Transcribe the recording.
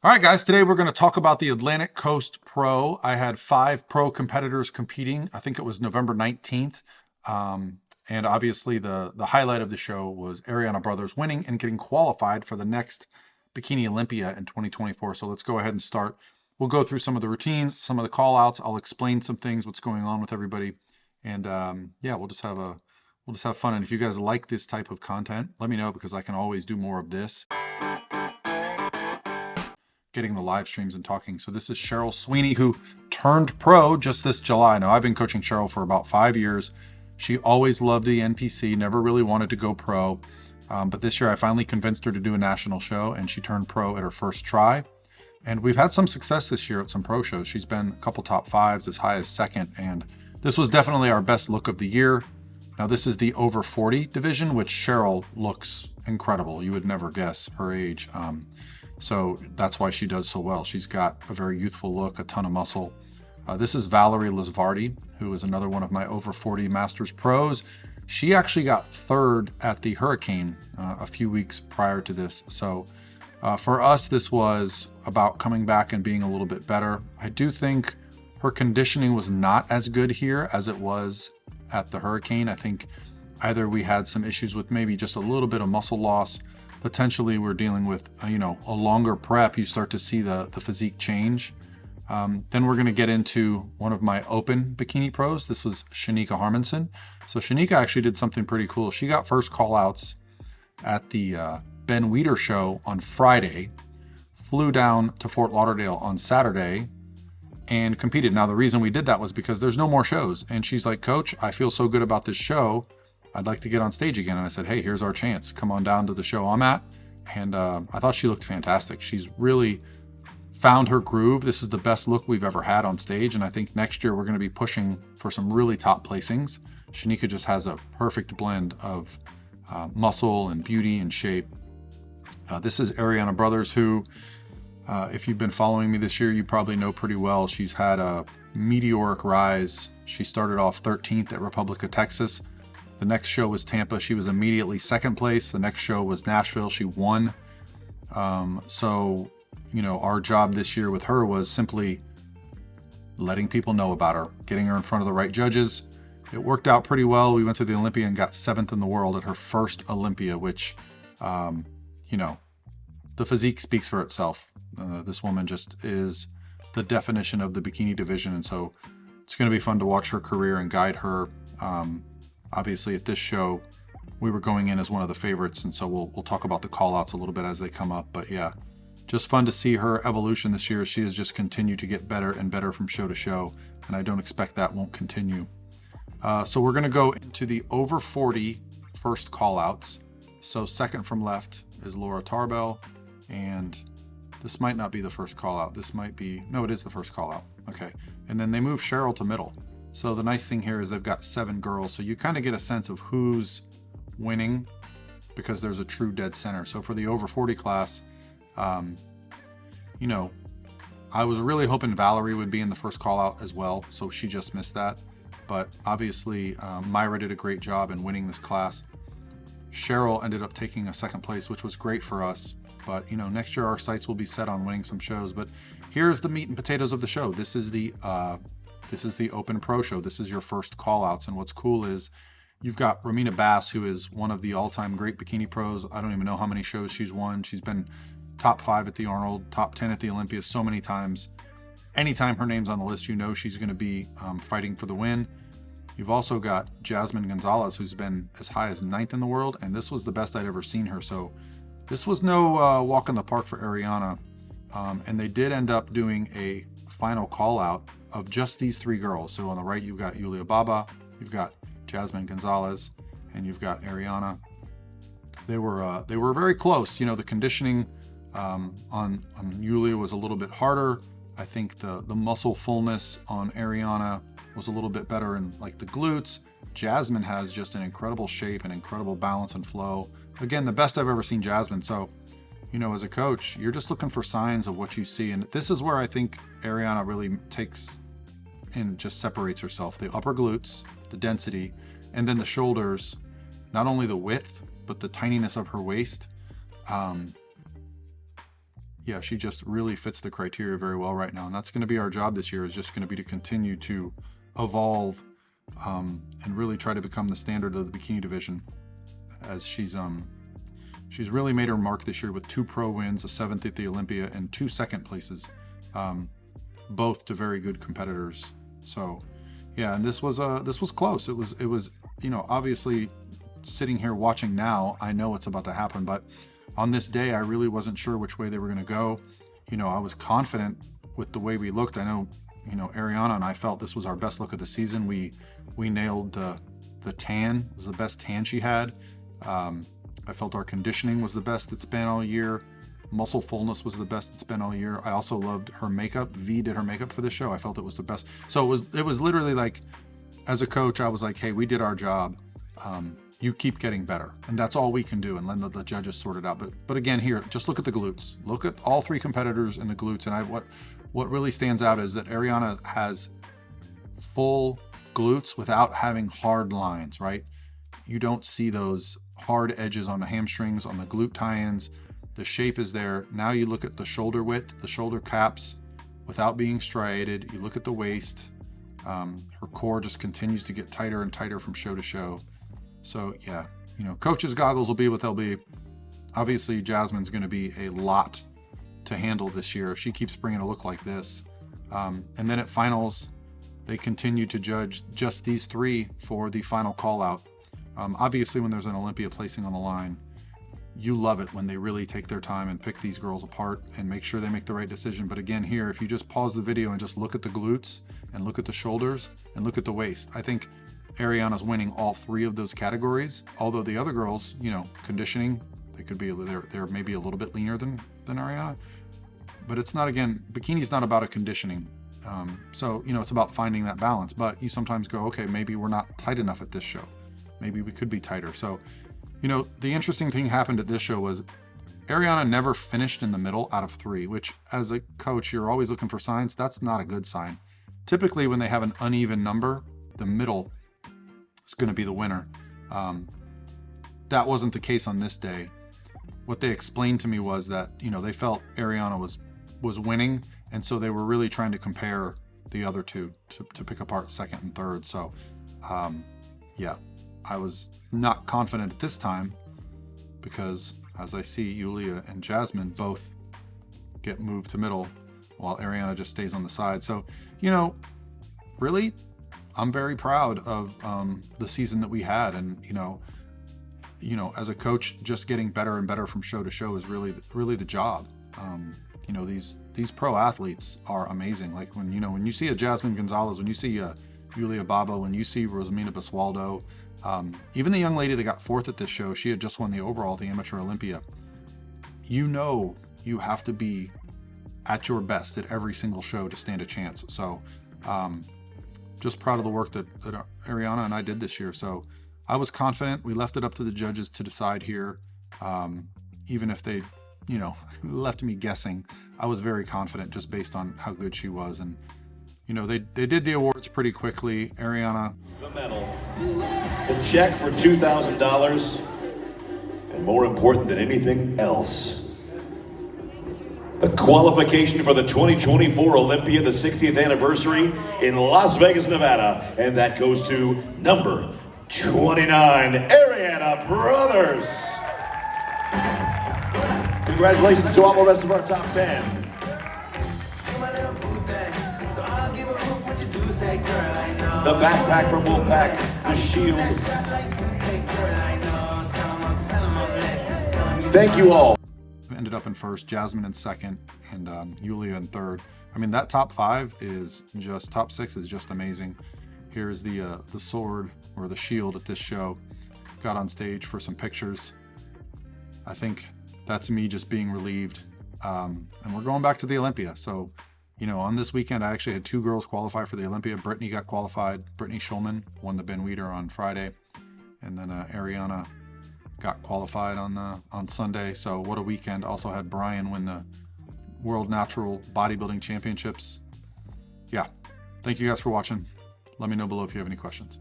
All right, guys, today we're going to talk about the Atlantic Coast Pro. I had 5 pro competitors competing. I think it was November 19th. And obviously the highlight of the show was Ariana Brothers winning and getting qualified for the next Bikini Olympia in 2024. So let's go ahead and start. We'll go through some of the routines, some of the call outs. I'll explain some things, what's going on with everybody. And yeah, we'll just have fun. And if you guys like this type of content, let me know because I can always do more of this. Getting the live streams and talking. So this is Cheryl Sweeney, who turned pro just this July. Now, I've been coaching Cheryl for about 5 years. She always loved the NPC, never really wanted to go pro. But this year I finally convinced her to do a national show, and she turned pro at her first try. And we've had some success this year at some pro shows. She's been a couple top 5s, as high as 2nd. And this was definitely our best look of the year. Now, this is the over 40 division, which Cheryl looks incredible. You would never guess her age. So that's why she does so well. She's got a very youthful look, a ton of muscle. This is Valerie Lusvardi, who is another one of my over 40 Masters pros. She actually got 3rd at the Hurricane a few weeks prior to this. So for us, this was about coming back and being a little bit better. I do think her conditioning was not as good here as it was at the Hurricane. I think either we had some issues with maybe just a little bit of muscle loss. Potentially we're dealing with, a longer prep. You start to see the physique change. Then we're going to get into one of my open bikini pros. This was Shaneeka Harmonson. So Shaneeka actually did something pretty cool. She got first call outs at the Ben Weider show on Friday, flew down to Fort Lauderdale on Saturday, and competed. Now, the reason we did that was because there's no more shows. And she's like, Coach, I feel so good about this show. I'd like to get on stage again. And I said, hey, here's our chance. Come on down to the show I'm at. And I thought she looked fantastic. She's really found her groove. This is the best look we've ever had on stage. And I think next year we're going to be pushing for some really top placings. Shaneeka just has a perfect blend of muscle and beauty and shape. This is Ariana Brothers, who, if you've been following me this year, you probably know pretty well. She's had a meteoric rise. She started off 13th at Republic of Texas. The next show was Tampa. She was immediately 2nd place. The next show was Nashville. She won. So, our job this year with her was simply letting people know about her, getting her in front of the right judges. It worked out pretty well. We went to the Olympia and got 7th in the world at her first Olympia, which, the physique speaks for itself. This woman just is the definition of the bikini division. And so it's going to be fun to watch her career and guide her. Obviously, at this show, we were going in as one of the favorites, and so we'll talk about the call-outs a little bit as they come up. But yeah, just fun to see her evolution this year. She has just continued to get better and better from show to show, and I don't expect that won't continue. So we're going to go into the over 40 first call-outs. So 2nd from left is Laura Tarbell, and this might not be the first call-out. This might be, no, it is the first call-out. Okay, and then they move Cheryl to middle. So the nice thing here is they've got 7 girls. So you kind of get a sense of who's winning because there's a true dead center. So for the over 40 class, I was really hoping Valerie would be in the first call out as well. So she just missed that. But obviously Myra did a great job in winning this class. Cheryl ended up taking a 2nd place, which was great for us. But, next year our sights will be set on winning some shows. But here's the meat and potatoes of the show. This is the open pro show. This is your first call outs. And what's cool is you've got Romina Bass, who is one of the all-time great bikini pros. I don't even know how many shows she's won. She's been top 5 at the Arnold, top 10 at the Olympia so many times. Anytime her name's on the list, she's going to be fighting for the win. You've also got Jasmine Gonzalez, who's been as high as 9th in the world. And this was the best I'd ever seen her. So this was no walk in the park for Ariana. And they did end up doing a final call out of just these 3 girls. So on the right, you've got Yulia Baba, you've got Jasmine Gonzalez, and you've got Ariana. They were very close. The conditioning on Yulia was a little bit harder. I think the muscle fullness on Ariana was a little bit better in like the glutes. Jasmine has just an incredible shape and incredible balance and flow. Again, the best I've ever seen Jasmine. So, as a coach, you're just looking for signs of what you see. And this is where I think Ariana really takes and just separates herself. The upper glutes, the density, and then the shoulders, not only the width, but the tininess of her waist. yeah, she just really fits the criteria very well right now. And that's going to be our job this year, is just going to be to continue to evolve and really try to become the standard of the bikini division, as she's really made her mark this year with 2 pro wins, a 7th at the Olympia, and 2 second places, both to very good competitors. So yeah, and this was close. It was, you know, obviously sitting here watching now, I know what's about to happen, but on this day, I really wasn't sure which way they were going to go. You know, I was confident with the way we looked. I know, you know, Ariana and I felt this was our best look of the season. We nailed the tan. It was the best tan she had. I felt our conditioning was the best it's been all year. Muscle fullness was the best it's been all year. I also loved her makeup. V did her makeup for the show. I felt it was the best. So it was literally like, as a coach, I was like, hey, we did our job. You keep getting better, and that's all we can do, and let the judges sort it out. But again, here, just look at the glutes. Look at all 3 competitors in the glutes, and what really stands out is that Ariana has full glutes without having hard lines, right? You don't see those hard edges on the hamstrings, on the glute tie-ins. The shape is there. Now you look at the shoulder width, the shoulder caps, without being striated. You look at the waist. Her core just continues to get tighter and tighter from show to show. So yeah, you know, coaches' goggles will be what they'll be. Obviously, Jasmine's going to be a lot to handle this year if she keeps bringing a look like this. And then at finals, they continue to judge just these 3 for the final call out. Obviously, when there's an Olympia placing on the line, you love it when they really take their time and pick these girls apart and make sure they make the right decision. But again, here, if you just pause the video and just look at the glutes and look at the shoulders and look at the waist, I think Ariana's winning all 3 of those categories. Although the other girls, you know, conditioning, they could be, they're maybe a little bit leaner than Ariana. But it's not, again, bikini's not about a conditioning. So, you know, it's about finding that balance. But you sometimes go, okay, maybe we're not tight enough at this show. Maybe we could be tighter. So, you know, the interesting thing happened at this show was Ariana never finished in the middle out of 3, which as a coach, you're always looking for signs. That's not a good sign. Typically, when they have an uneven number, the middle is going to be the winner. That wasn't the case on this day. What they explained to me was that, you know, they felt Ariana was winning, and so they were really trying to compare the other 2 to pick apart second and third. So, yeah, I was not confident at this time because as I see Yulia and Jasmine both get moved to middle while Ariana just stays on the side. So, you know, really, I'm very proud of the season that we had, and you know, as a coach, just getting better and better from show to show is really the job. You know, these pro athletes are amazing. Like when you see a Jasmine Gonzalez, when you see a Yulia Baba, when you see Rosamina Basualdo, even the young lady that got 4th at this show, she had just won the overall at the Amateur Olympia. You know, you have to be at your best at every single show to stand a chance. So, just proud of the work that Ariana and I did this year. So I was confident. We left it up to the judges to decide here. Even if they, you know, left me guessing, I was very confident just based on how good she was. And, you know, they did the awards pretty quickly. Ariana. The medal, the check for $2,000, and more important than anything else, the qualification for the 2024 Olympia, the 60th anniversary in Las Vegas, Nevada. And that goes to number 29, Ariana Brothers. Congratulations to all the rest of our top 10. The backpack from Wolfpack, the shield. Thank you all. Ended up in first, Jasmine in second, and Yulia in third. I mean, that top 5 is just, top 6 is just amazing. Here's the sword or the shield at this show. Got on stage for some pictures. I think that's me just being relieved. And we're going back to the Olympia. So, you know, on this weekend, I actually had 2 girls qualify for the Olympia. Brittany got qualified. Brittany Schulman won the Ben Weider on Friday. And then Ariana got qualified on Sunday. So what a weekend. Also had Brian win the World Natural Bodybuilding Championships. Yeah. Thank you guys for watching. Let me know below if you have any questions.